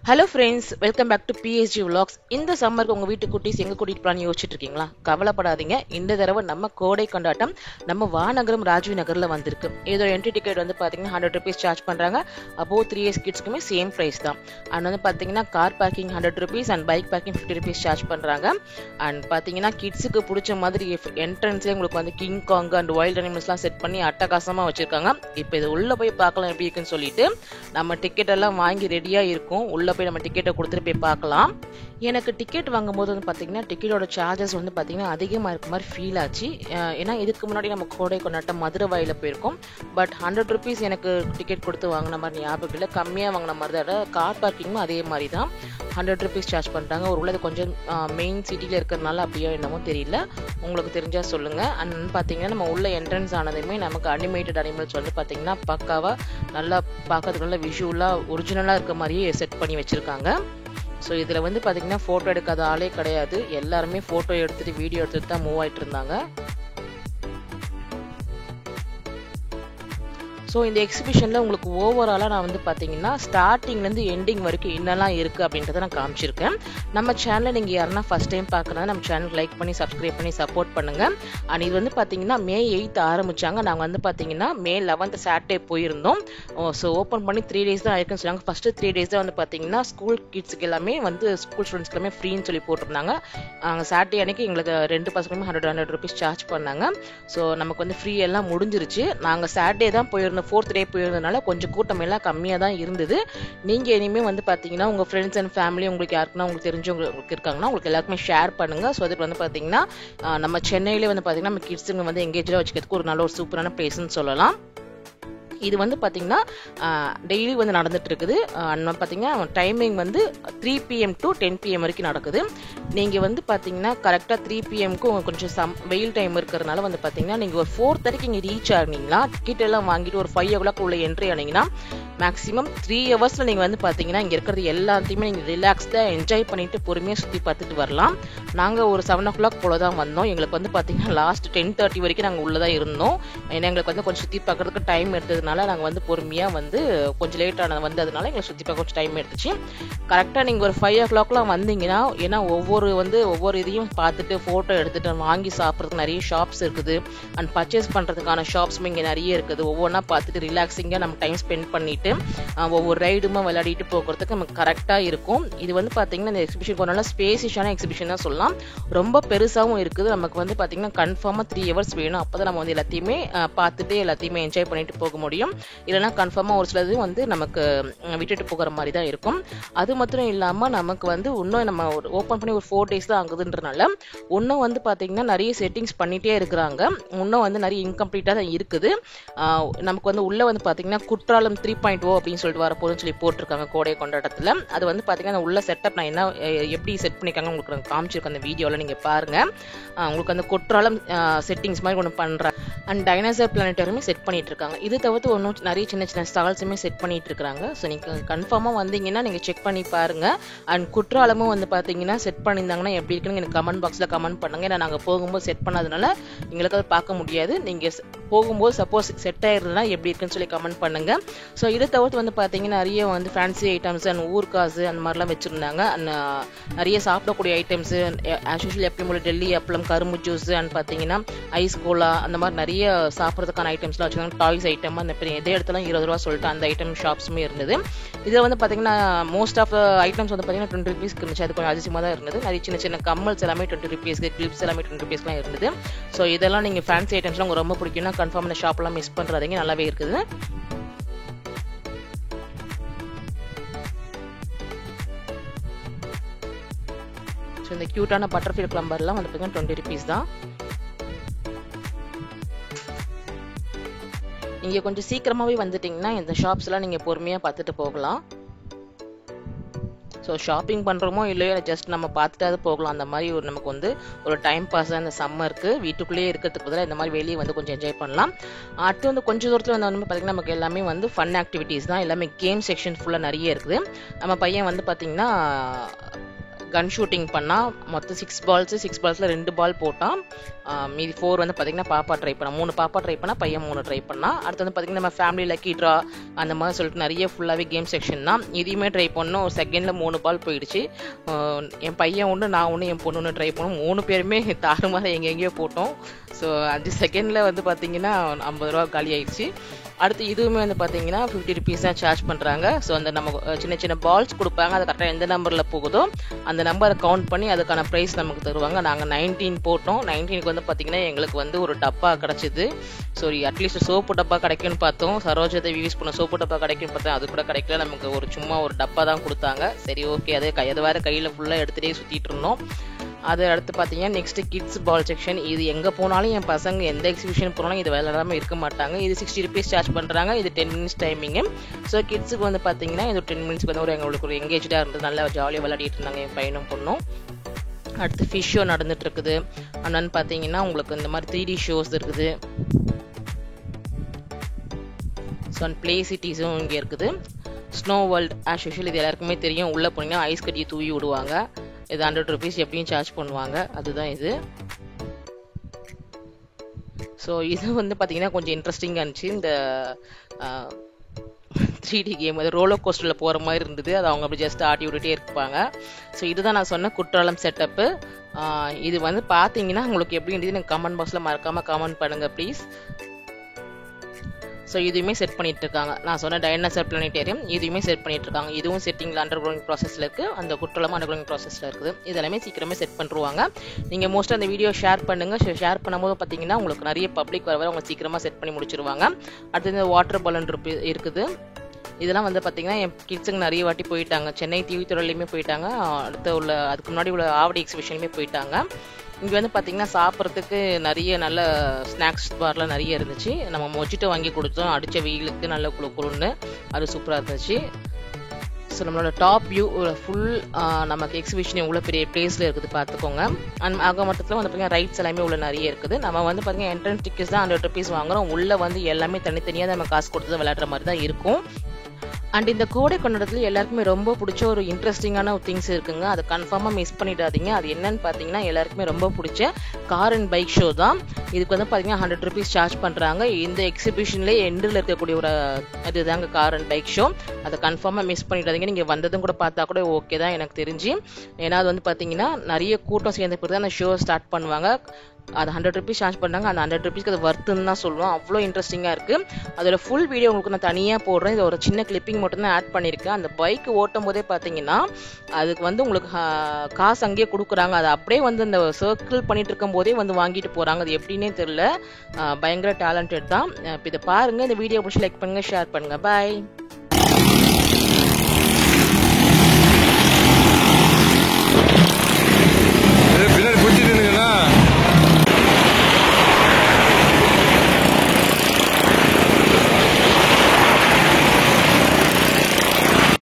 Hello friends, welcome back to PSG Vlogs. இந்த சம்மருக்கு உங்க வீட்டு குட்டீஸ் எங்க கூட்டிட்டு போலாம்னு யோசிச்சுட்டு இருக்கீங்களா? கவலைப்படாதீங்க. இந்த தடவை நம்ம கோடை கொண்டாட்டம் நம்ம வானகரம் ராஜீவ் நகர்ல வந்திருக்கு. இதோட என்ட்ரி டிக்கெட் வந்து பாத்தீங்கன்னா 100 rupees சார்ஜ் பண்றாங்க. அப்போ 3 years கிட்ஸ்க்குமே சேம் பிரைஸ் தான். அண்ட் வந்து பாத்தீங்கன்னா car parking 100 rupees and bike parking 50 rupees charge பண்றாங்க. அண்ட் பாத்தீங்கன்னா கிட்ஸுக்கு பிடிச்ச மாதிரி என்ட்ரன்ஸ்ல உங்களுக்கு வந்து கிங் காங் அண்ட் வைல்ட் அனிமல்ஸ்லாம் செட் பண்ணி அட்டகாசமா வச்சிருக்காங்க. இப்போ இது உள்ள போய் பார்க்கலாம் எப்படி இருக்குன்னு சொல்லிட்டு நம்ம டிக்கெட் எல்லாம் வாங்கி ரெடியா இருக்கும். உள்ள போய் நம்ம டிக்கெட்டை கொடுத்துட்டு போய் பார்க்கலாம். எனக்கு டிக்கெட் வாங்கும்போது வந்து பார்த்தீங்கன்னா டிக்கெட்டோட சார்ஜஸ் வந்து பார்த்தீங்கன்னா அதிகமாக இருக்க மாதிரி ஃபீல் ஆச்சு. ஏன்னா இதுக்கு முன்னாடி நம்ம கோடை கொண்டாட்டம் மதுரை வாயில போயிருக்கோம். பட் 100 rupees எனக்கு டிக்கெட் கொடுத்து வாங்கின மாதிரி ஞாபகம் இல்லை, கம்மியாக வாங்கின மாதிரி தான். கார் பார்க்கிங்கும் அதே மாதிரி தான் 100 rupees சார்ஜ் பண்ணுறாங்க. ஒரு உள்ளது கொஞ்சம் மெயின் சிட்டியில் இருக்கிறதுனால அப்படியோ என்னமோ தெரியல, உங்களுக்கு தெரிஞ்சா சொல்லுங்க. அண்ட் பார்த்தீங்கன்னா நம்ம உள்ள என்ட்ரன்ஸ் ஆனதுமே நமக்கு அனிமேட்டட் அனிமல்ஸ் வந்து பார்த்தீங்கன்னா பக்காவாக நல்லா பார்க்கறதுக்கு நல்ல விஷுவலாக ஒரிஜினலாக இருக்க மாதிரியே செட் பண்ணி வச்சுருக்காங்க. ஸோ இதில் வந்து பார்த்தீங்கன்னா ஃபோட்டோ எடுக்காத ஆளே கிடையாது, எல்லாருமே ஃபோட்டோ எடுத்துகிட்டு வீடியோ எடுத்துகிட்டு தான் மூவ் ஆகிட்டு இருந்தாங்க. ஸோ இந்த எக்ஸிபிஷனில் உங்களுக்கு ஓவராலாக நான் வந்து பார்த்தீங்கன்னா ஸ்டார்டிங்லேருந்து எண்டிங் வரைக்கும் என்னெல்லாம் இருக்குது அப்படின்றத நான் காமிச்சிருக்கேன். நம்ம சேனலை நீங்கள் யாருன்னா ஃபஸ்ட் டைம் பார்க்குறதா நம்ம சேனலுக்கு லைக் பண்ணி சப்ஸ்கிரைப் பண்ணி சப்போர்ட் பண்ணுங்கள். அண்ட் இது வந்து பார்த்தீங்கன்னா May 8 ஆரம்பித்தாங்க. நாங்கள் வந்து பார்த்தீங்கன்னா May 11 சாட்டர்டே போயிருந்தோம். ஸோ ஓப்பன் பண்ணி 3 days தான் ஆயிருக்குன்னு சொன்னாங்க. ஃபஸ்ட்டு 3 days தான் வந்து பார்த்தீங்கன்னா ஸ்கூல் கிட்ஸுக்கு எல்லாமே வந்து ஸ்கூல் ஸ்டூடெண்ட்ஸ்க்கு எல்லாமே ஃப்ரீன்னு சொல்லி போட்டிருந்தாங்க. சாட்டர்டே அன்னைக்கு எங்களுக்கு 2 பசங்களுமே 100 rupees சார்ஜ் பண்ணாங்க. ஸோ நமக்கு வந்து ஃப்ரீ எல்லாம் முடிஞ்சிருச்சு. நாங்கள் சாட்டர்டே தான் போயிருந்தோம், 4th day போயிருந்ததுனால கொஞ்சம் கூட்டம் எல்லாம் கம்மியாக தான் இருந்தது. நீங்கள் இனிமேல் வந்து பார்த்தீங்கன்னா உங்கள் ஃப்ரெண்ட்ஸ் அண்ட் ஃபேமிலி உங்களுக்கு யாருக்குன்னா உங்களுக்கு தெரிஞ்சவங்களுக்கு இருக்காங்கன்னா உங்களுக்கு எல்லாருக்குமே ஷேர் பண்ணுங்கள். ஸோ அதுக்கு வந்து பார்த்தீங்கன்னா நம்ம சென்னையிலே வந்து பார்த்தீங்கன்னா நம்ம கிட்ஸுங்க வந்து எங்கேஜாக வச்சுக்கிறதுக்கு ஒரு நல்ல ஒரு சூப்பரான பிளேஸ்ன்னு சொல்லலாம். இது வந்து பார்த்தீங்கன்னா டெய்லி வந்து நடந்துட்டு இருக்குது. பார்த்தீங்கன்னா டைமிங் வந்து 3 PM to 10 PM வரைக்கும் நடக்குது. நீங்கள் வந்து பார்த்தீங்கன்னா கரெக்டாக 3 PMக்கு கொஞ்சம் வெயில் டைம் இருக்கிறதுனால வந்து பார்த்தீங்கன்னா நீங்கள் ஒரு 4:30 இங்கே ரீச் ஆகினீங்கன்னா டிக்கெட் எல்லாம் வாங்கிட்டு ஒரு 5 o'clock உள்ள என்ட்ரி ஆனீங்கன்னா மேக்ஸிமம் 3 hours நீங்கள் வந்து பார்த்தீங்கன்னா இங்கே இருக்கிறது எல்லாத்தையுமே நீங்கள் ரிலாக்ஸ்டாக என்ஜாய் பண்ணிட்டு பொறுமையாக சுற்றி பார்த்துட்டு வரலாம். நாங்கள் ஒரு 7 o'clock போல தான் வந்தோம். எங்களுக்கு வந்து பார்த்தீங்கன்னா லாஸ்ட் 10:30 வரைக்கும் நாங்கள் உள்ளே தான் இருந்தோம். ஏன்னா எங்களுக்கு வந்து கொஞ்சம் சுற்றி பார்க்கறதுக்கு டைம் எடுத்தது நாங்கள் வந்து பொறுமையாக வந்து கொஞ்சம் லேட்டான வந்ததுனால எங்களுக்கு சுற்றி பார்க்க கொஞ்சம் டைம் எடுத்துச்சு. கரெக்டாக நீங்கள் ஒரு 5 o'clockலாம் வந்தீங்கன்னா, ஏன்னா ஒவ்வொரு இதையும் பார்த்துட்டு ஃபோட்டோ எடுத்துட்டு வாங்கி சாப்பிட்றதுக்கு நிறைய ஷாப்ஸ் இருக்குது. அண்ட் பர்ச்சேஸ் பண்ணுறதுக்கான ஷாப்ஸுமே இங்கே நிறைய இருக்குது. ஒவ்வொன்றா பார்த்துட்டு ரிலாக்ஸிங்காக நம்ம டைம் ஸ்பெண்ட் பண்ணிட்டு ஒவ்வொரு ரைடுமா விளையாடிட்டு போகிறதுக்கு நமக்கு கரெக்டாக இருக்கும். இது வந்து பார்த்தீங்கன்னா இந்த எக்ஸிபிஷன் கொஞ்சம் நல்லா ஸ்பேசியஸான எக்ஸிபிஷன் தான் சொல்லலாம். ரொம்ப பெருசாகவும் இருக்குது. நமக்கு வந்து பார்த்தீங்கன்னா கன்ஃபார்மாக 3 hours வேணும். அப்போ தான் நம்ம வந்து எல்லாத்தையுமே பார்த்துட்டு எல்லாத்தையுமே என்ஜாய் பண்ணிட்டு போக முடியும். இல்லைன்னா கன்ஃபார்மாக ஒரு சிலது வந்து நமக்கு விட்டுட்டு போகிற மாதிரி தான் இருக்கும். அது மட்டும் இல்லாமல் நமக்கு வந்து இன்னும் நம்ம ஓப்பன் பண்ணி ஒரு 4 days தான் ஆகுதுன்றனால இன்னும் வந்து பார்த்தீங்கன்னா நிறைய செட்டிங்ஸ் பண்ணிகிட்டே இருக்கிறாங்க. இன்னும் வந்து நிறைய இன்கம்ப்ளீட்டாக தான் இருக்குது. நமக்கு வந்து உள்ளே வந்து பார்த்தீங்கன்னா குற்றாலம் 3.0 அப்படின்னு சொல்லிட்டு வரப்போகுதுன்னு சொல்லி போட்டிருக்காங்க கோடை கொண்டாட்டத்தில். அது வந்து பார்த்தீங்கன்னா உள்ள செட்டப் நான் எப்படி செட் பண்ணியிருக்காங்க உங்களுக்கு நான் காமிச்சிருக்கேன் அந்த வீடியோவில், நீங்கள் பாருங்கள். உங்களுக்கு அந்த குற்றாலம் செட்டிங்ஸ் மாதிரி ஒன்று பண்ணுறாங்க. அண்ட் டைனோசர் பிளானட்டரியுமே செட் பண்ணிட்டு இருக்காங்க. இது தவிர்த்து ஒன்றும் நிறைய சின்ன சின்ன ஸ்டால்ஸுமே செட் பண்ணிட்டு இருக்காங்க. ஸோ நீங்கள் கன்ஃபார்மாக வந்தீங்கன்னா நீங்கள் செக் பண்ணி பாருங்கள். அண்ட் குற்றாலமும் வந்து பார்த்தீங்கன்னா செட் பண்ணியிருந்தாங்கன்னா எப்படி இருக்குன்னு எனக்கு கமெண்ட் பாக்ஸில் கமெண்ட் பண்ணுங்க. ஏன்னா நாங்கள் போகும்போது செட் பண்ணதுனால எங்களுக்கு அதை பார்க்க முடியாது. நீங்கள் போகும்போது சப்போஸ் செட் ஆயிருந்தா எப்படி இருக்குன்னு சொல்லி கமெண்ட் பண்ணுங்க. ஸோ இதை தவிர்த்து வந்து பார்த்தீங்கன்னா நிறைய வந்து ஃபேன்சி ஐட்டம்ஸ் அண்ட் ஊர்காசு அந்த மாதிரிலாம் வச்சுருந்தாங்க. அண்ட் நிறைய சாப்பிடக்கூடிய ஐட்டம்ஸு ஆஸ் யூஷுவல் எப்பயும் போல டெல்லி அப்பளம், கரும்பு ஜூஸ் அண்ட் பார்த்தீங்கன்னா ஐஸ் கோலா அந்த மாதிரி நிறைய சாப்பிட்றதுக்கான ஐட்டம்ஸ்லாம் வச்சுருந்தாங்க. டாய்ஸ் ஐட்டம் அந்த எதே இடத்துல 20 ரூபா சொல்லிட்டு அந்த ஐட்டம் ஷாப்ஸுமே இருந்தது. இதில் வந்து பார்த்தீங்கன்னா மோஸ்ட் ஆஃப் ஐட்டம்ஸ் வந்து பார்த்தீங்கன்னா 20 rupees இருந்துச்சு. அது கொஞ்சம் அதிகமாக தான் இருந்தது. நிறைய சின்ன சின்ன கம்மல்ஸ் எல்லாமே 20 rupees, கிளிப்ஸ் எல்லாமே 20 rupeesலாம் இருந்தது. ஸோ இதெல்லாம் நீங்கள் ஃபேன்சி ஐட்டம்ஸ்லாம் உங்களுக்கு ரொம்ப பிடிக்கும்னா கன்ஃபார்ம் இந்த ஷாப்லாம் மிஸ் பண்ணுறாதீங்க, நல்லாவே இருக்குது. ஸோ இந்த க்யூட்டான பட்டர்ஃப்ளை பிளம்பர்லாம் வந்து பார்த்தீங்கன்னா 20 rupees தான். நீங்கள் கொஞ்சம் சீக்கிரமாகவே வந்துட்டிங்கன்னா இந்த ஷாப்ஸ்லாம் நீங்கள் பொறுமையாக பார்த்துட்டு போகலாம். ஸோ ஷாப்பிங் பண்ணுறோமோ இல்லையோ ஜஸ்ட் நம்ம பார்த்துட்டாவது போகலாம். அந்த மாதிரி நமக்கு வந்து ஒரு டைம் பாஸ் அந்த சம்மருக்கு வீட்டுக்குள்ளேயே இருக்கிறதுக்கு பதிலாக இந்த மாதிரி வெளியே வந்து கொஞ்சம் என்ஜாய் பண்ணலாம். அடுத்து வந்து கொஞ்சம் தூரத்தில் வந்து பார்த்தீங்கன்னா நமக்கு எல்லாமே வந்து ஃபன் ஆக்டிவிட்டீஸ் தான். எல்லாமே கேம் செக்ஷன் ஃபுல்லாக நிறைய இருக்குது. நம்ம பையன் வந்து பார்த்தீங்கன்னா கன் ஷூட்டிங் பண்ணால் மொத்தம் 6 பால்ஸு, 6 பால்ஸில் 2 பால் போட்டான். மீதி 4 வந்து பார்த்திங்கன்னா பாப்பா ட்ரை பண்ணால், 3 பாப்பா ட்ரை பண்ணால், பையன் 3 ட்ரை பண்ணால். அடுத்து வந்து பார்த்திங்கன்னா நம்ம ஃபேமிலி லக்கி ட்ரா அந்த மாதிரி சொல்லிட்டு நிறைய ஃபுல்லாகவே கேம் செக்ஷன் தான். இதையுமே ட்ரை பண்ணோம். ஒரு செகண்டில் 3 பால் போயிடுச்சு. என் பையன் ஒன்று, நான் ஒன்று, என் பொண்ணு ஒன்று ட்ரை பண்ணோம். 3 பேருமே தாறுமாற எங்கெங்கேயோ போட்டோம். ஸோ 5 செகண்டில் வந்து பார்த்திங்கன்னா 50 ரூபா காலி ஆயிடுச்சு. அடுத்து இதுவுமே வந்து பார்த்தீங்கன்னா 50 ருபீஸ் தான் சார்ஜ் பண்ணுறாங்க. ஸோ அந்த நம்ம சின்ன சின்ன பால்ஸ் கொடுப்பாங்க, அது கரெக்டாக எந்த நம்பரில் போகுதோ அந்த நம்பரை கவுண்ட் பண்ணி அதுக்கான ப்ரைஸ் நமக்கு தருவாங்க. நாங்கள் 19 போட்டோம். 19க்கு வந்து பார்த்தீங்கன்னா எங்களுக்கு வந்து ஒரு டப்பா கிடச்சிது. ஸோ அட்லீஸ்ட் சோப்பு டப்பா கிடைக்கும்னு பார்த்தோம், சரோஜதேவி யூஸ் பண்ண சோப்பு டப்பா கிடைக்கும்னு பார்த்தோம், அது கூட கிடைக்கல. நமக்கு ஒரு சும்மா ஒரு டப்பா தான் கொடுத்தாங்க. சரி ஓகே, அது வேறு கையில் ஃபுல்லாக எடுத்துகிட்டே சுற்றிட்டு இருந்தோம். அது அடுத்து பார்த்தீங்கன்னா நெக்ஸ்ட்டு கிட்ஸ் பால் செக்ஷன். இது எங்கே போனாலும் என் பசங்க எந்த எக்ஸிபிஷன் போனாலும் இது விளையாடாமல் இருக்க மாட்டாங்க. இது 60 ருபீஸ் சார்ஜ் பண்ணுறாங்க. இது 10 மினிட்ஸ் டைமிங்கு. ஸோ கிட்ஸுக்கு வந்து பார்த்தீங்கன்னா இது 10 மினிட்ஸ்க்கு வந்து எங்களுக்கு ஒரு எங்கேஜாக இருந்தது, நல்லா ஜாலியாக விளையாடிட்டு இருந்தாங்க என் பையனும் பொண்ணும். அடுத்து ஃபிஷ் ஷோ நடந்துட்டு இருக்குது. அண்ணன்னு பார்த்தீங்கன்னா உங்களுக்கு இந்த மாதிரி 3D ஷோஸ் இருக்குது. ஸோ ப்ளே சிட்டிஸும் இங்கே இருக்குது. ஸ்னோ வேர்ல்ட் ஆஸ் யூஷுவல் இது எல்லாருக்குமே தெரியும். உள்ளே போனீங்கன்னா ஐஸ் கட்டியை தூவி விடுவாங்க. இது 100 ருபீஸ் எப்படியும் சார்ஜ் பண்ணுவாங்க. அதுதான் இது. ஸோ இது வந்து பார்த்தீங்கன்னா கொஞ்சம் இன்ட்ரெஸ்டிங்காக இருந்துச்சு. இந்த 3D கேம், அது ரோலர் கோஸ்டரில் போகிற மாதிரி இருந்தது. அது அவங்க அப்படி ஜஸ்ட் ஆட்டி விட்டுட்டே இருப்பாங்க. ஸோ இதுதான் நான் சொன்ன குற்றாலம் செட்டப்பு. இது வந்து பார்த்தீங்கன்னா உங்களுக்கு எப்படி இருந்தது எனக்கு கமெண்ட் பாக்ஸில் மறக்காமல் கமெண்ட் பண்ணுங்கள் ப்ளீஸ். ஸோ இதுவுமே செட் பண்ணிட்டு இருக்காங்க. நான் சொன்ன டைனோசர் பிளானட்டேரியம் இதுவுமே செட் பண்ணிட்டு இருக்காங்க. இதுவும் செட்டிங்கில் அண்டர் கிரவுண்டிங் ப்ராசஸில் இருக்குது. அந்த குற்றலாம் அண்டர் கிரவுண்டிங் ப்ராசஸில் இருக்குது. இதெல்லாமே சீக்கிரமே செட் பண்ணிருவாங்க. நீங்கள் மோஸ்ட்டாக அந்த வீடியோ ஷேர் பண்ணுங்கள். ஷேர் பண்ணும்போது பார்த்தீங்கன்னா உங்களுக்கு நிறைய பப்ளிக் வர அவங்க சீக்கிரமாக செட் பண்ணி முடிச்சிருவாங்க. அடுத்து இந்த வாட்டர் பலூன் இருக்குது. இதெல்லாம் வந்து பார்த்தீங்கன்னா என் கிட்ஸுங்க நிறைய வாட்டி போயிட்டாங்க. சென்னை தீவித்துறையிலையுமே போயிட்டாங்க. அதுக்கு முன்னாடி உள்ள ஆவடி எக்ஸிபிஷனுமே போயிட்டாங்க. இங்கே வந்து பார்த்தீங்கன்னா சாப்பிட்றதுக்கு நிறைய நல்ல ஸ்நாக்ஸ் பார்லாம் நிறைய இருந்துச்சு. நம்ம மொஜிட்டோ வாங்கி கொடுத்தோம், அடித்த வெயிலுக்கு நல்ல குளுன்னு, அது சூப்பராக இருந்துச்சு. ஸோ நம்மளோட டாப் வியூ ஃபுல் நமக்கு எக்ஸிபிஷன் இவ்வளோ பெரிய பிளேஸில் இருக்குது பார்த்துக்கோங்க. அண்ட் ஆக மொத்தத்தில் வந்து பார்த்தீங்கன்னா ரைட்ஸ் எல்லாமே உள்ள நிறைய இருக்குது. நம்ம வந்து பார்த்தீங்கன்னா என்ட்ரன்ஸ் டிக்கெட்ஸ் தான் 100 ருபீஸ் வாங்குறோம். உள்ளே வந்து எல்லாமே தனித்தனியாக நம்ம காசு கொடுத்து விளையாடுற மாதிரி தான் இருக்கும். அண்ட் இந்த கோடை கொண்டாடத்துல எல்லாருக்குமே ரொம்ப பிடிச்ச ஒரு இன்ட்ரெஸ்டிங்கான திங்ஸ் இருக்குங்க. அதை கன்ஃபார்மாக மிஸ் பண்ணிடாதீங்க. அது என்னன்னு பார்த்தீங்கன்னா எல்லாருக்குமே ரொம்ப பிடிச்ச கார் அண்ட் பைக் ஷோ தான். இதுக்கு வந்து பார்த்தீங்கன்னா 100 ருபீஸ் சார்ஜ் பண்ணுறாங்க. இந்த எக்ஸிபிஷன்லேயே எண்டில் இருக்கக்கூடிய ஒரு இதுதாங்க கார் அண்ட் பைக் ஷோ. அதை கன்ஃபார்மாக மிஸ் பண்ணிடாதீங்க. நீங்கள் வந்ததும் கூட பார்த்தா கூட ஓகே தான் எனக்கு தெரிஞ்சு. ஏன்னா அது வந்து பார்த்தீங்கன்னா நிறைய கூட்டம் சேர்ந்த பிறகு தான் அந்த ஷோ ஸ்டார்ட் பண்ணுவாங்க. அது 100 ருபீஸ் சார்ஜ் பண்ணாங்க. அந்த 100 ருபீஸ்க்கு அது வர்த்துன்னு தான் சொல்லுவோம். அவ்வளோ இன்ட்ரெஸ்டிங்காக இருக்குது. அதோட ஃபுல் வீடியோ உங்களுக்கு நான் தனியாக போடுறேன். இது ஒரு சின்ன கிளிப்பிங் மட்டும் தான் ஆட் பண்ணியிருக்கேன். அந்த பைக் ஓட்டும் போதே பார்த்தீங்கன்னா அதுக்கு வந்து உங்களுக்கு காசு அங்கேயே கொடுக்குறாங்க. அதை அப்படியே வந்து அந்த சர்க்கிள் பண்ணிட்டு இருக்கும் போதே வந்து வாங்கிட்டு போகிறாங்க. அது எப்படின்னே தெரியல. பயங்கர டேலண்டட் தான். இப்போ இதை பாருங்கள். இந்த வீடியோ பிடிச்சி லைக் பண்ணுங்கள், ஷேர் பண்ணுங்கள். பாய்.